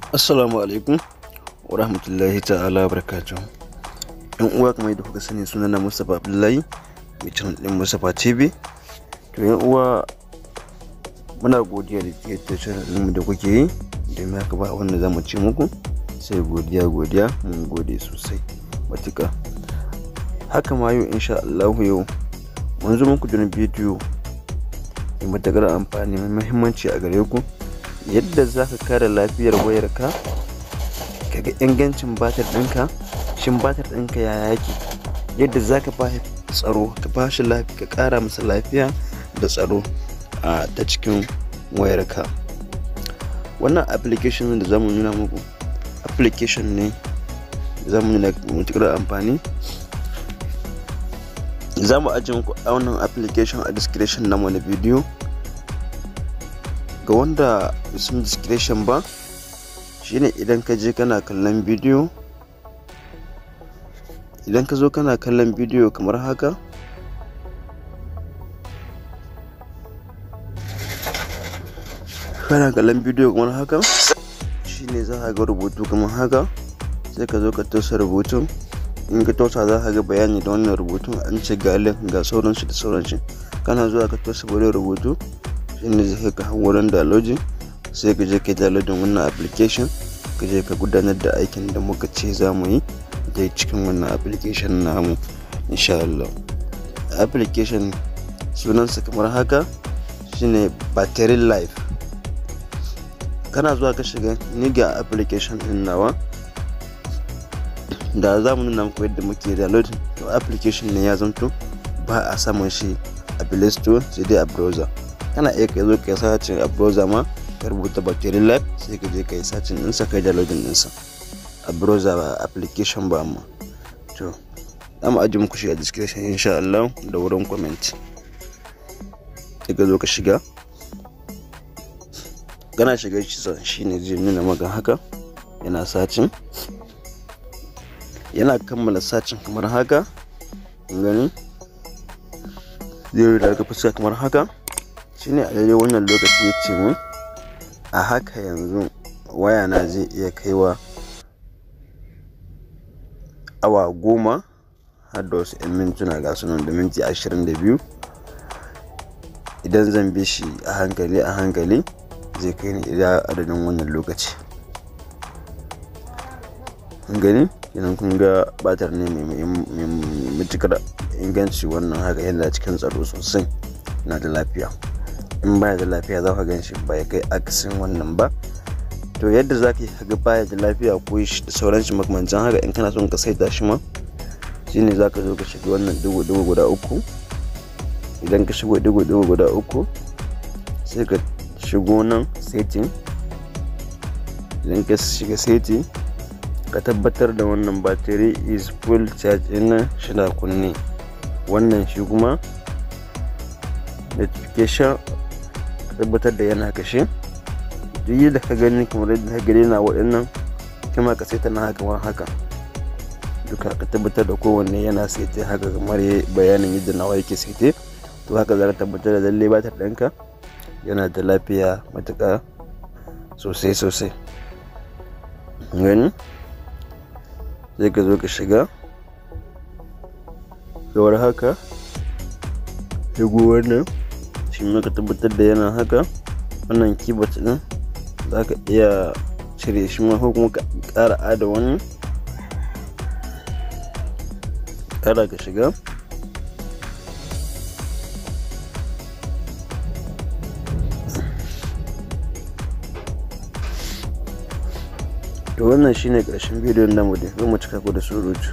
Assalamu alaikum wa rahmatullahi ta'ala wa barakatuh. Yan uwa, kamar yadda kuka sani, sunana Mustapha Abdullahi, mai channel din Mustapha TV. To yan uwa, muna godiya da yadda channel din mu da kuke yi, domin haka ba wanda zamu ce muku sai godiya. Mun gode sosai matuƙa. Haka ma yau insha Allah mun zo muku da bidiyo mai matuƙar amfani, mai muhimmanci a gare ku, yadda za ka kare lafiyar wayarka, kaga ingancin batir ɗinka, shin batir ɗinka yaya yake, yadda za ka ba tsaro, ka ba shi lafiya, ka ƙara masa lafiya da tsaro a ta cikin wayarka. Wannan application da zamu nuna muku application ne da zamu nuna matuƙar amfani. Za mu ajiye muku a wannan application a description na wani bidiyo. Ga wanda sun description ba, shine idan ka je kana kallon bidiyo, idan ka zo kana kallon bidiyo kamar haka, shine za ka ga rubutu kamar haka, sai ka zo ka tausa rubutun. In ka tausa za ka ga bayani da wannan rubutun, an ce ga link ga sauransu da sauransu. Kana zuwa ka tausa wani rubutu, shine zai ka wurin downloading, sai ka je ka downloading wannan application, ka je ka gudanar da aikin da muka ce za mu yi da cikin wannan application namu insha Allah. Application sunansa kamar haka, shine Battery Life. Kana zuwa ka shiga ni ga application din nawa, da za mu nuna muku yadda muke downloading. To application ne ya zanto ba a samun shi a Play Store, sai dai a browser. Kana iya ka zo ka searching a browser ma, ka rubuta Battery Life, sai ka je ka yi searching ɗinsa, ka yi downloading ɗinsa a browser, ba application ba. Amma to za mu ajiye muku shi a description insha Allah da wurin comment. Sai ka zo ka shiga, kana shiga shi ne zai nuna maka haka, yana searching, yana kammala searching kamar haka, gani zai da ka fuska kamar haka. Shine a daidai wannan lokaci ya ce mu a haka yanzu waya na zai iya kaiwa awa 10 har da wasu 'yan mintuna, ga sunan da minti 22. Idan zan bi shi a hankali zai kai ni ida adadin wannan lokaci. Gani kenan, kun ga batar ne mai matuƙar inganci. Wannan haka yana cikin tsaro sosai, na da lafiya. In baya da lafiya za ka gan shi ba ya kai akasin wannan ba. To yadda za ka yi kaga baya da lafiya ko shi da sauran shi makamancin haka, in kana son ka saita shi ma, shine za ka zo ka shiga wannan digo guda uku. Idan ka shigo digo guda uku, sai ka shigo nan setting. Idan ka shiga setting, ka tabbatar da wannan battery is full charge ɗin shi na kunne. Wannan shi kuma notification, tabbatar da yana kashe. Duk yadda ka gani kamar yadda ka gani na waɗannan, kuma ka saita na haka duka, ka tabbatar da kowanne yana saite haka kamar bayanin yadda nawa yake saite. To haka za ka tabbatar da lalle batar ɗinka yana da lafiya matuƙa sosai. Gani sai ka zo ka shiga kamar haka, shigo wannan shi ma ka tabbatar da yana haka. Wannan keyboard din za ka iya cire shi ma, ko kuma ka ƙara ada wani, ƙara ka shiga. To wannan shine ƙarshen bidiyon namu, da mu cika ku da surutu.